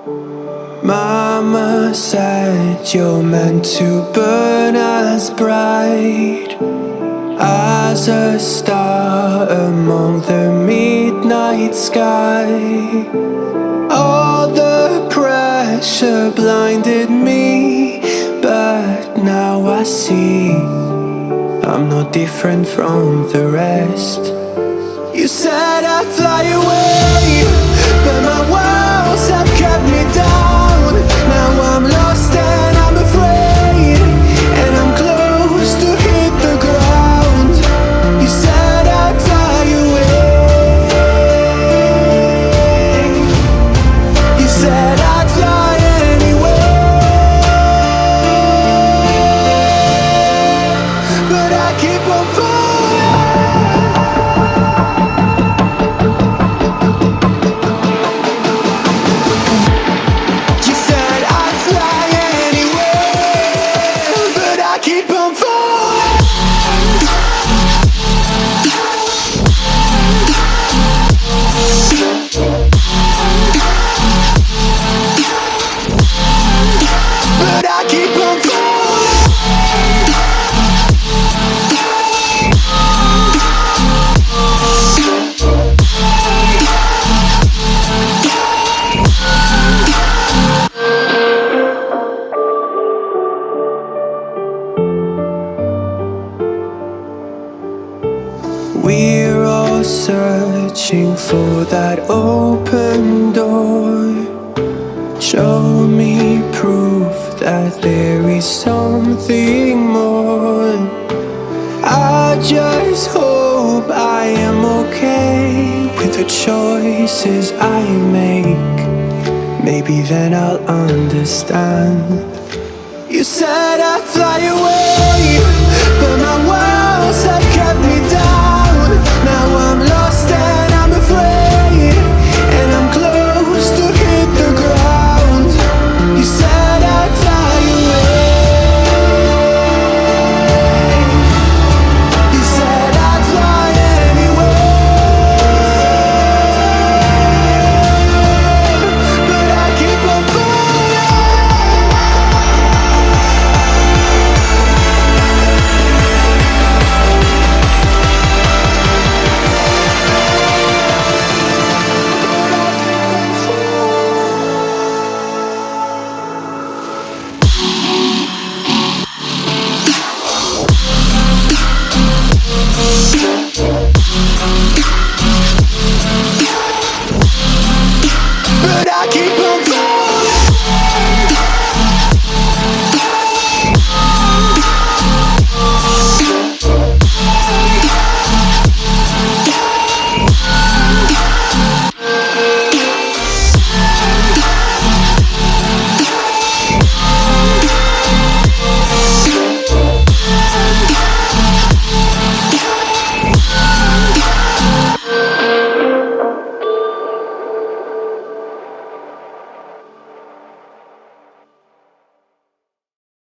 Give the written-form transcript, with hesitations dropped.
Mama said you're meant to burn as bright as a star among the midnight sky. All the pressure blinded me, but now I see I'm no different from the rest. You said I'd fly away, but my walls have kept me down. Now I'm lost and I'm afraid, and I'm close to hit the ground. You said I'd fly away. You said I'd fly anyway, but I keep on falling. You said I'd fly anyway, but I keep on falling. But I keep on falling. We're all searching for that open door. Show me proof that there is something more. I just hope I am okay with the choices I make. Maybe then I'll understand. You said I'd fly away, but my walls have kept me down. Now I'm lost and I'm afraid, and I'm close to hit the ground. You said I'd fly away. You said I'd fly anyway, but I keep on falling. But I keep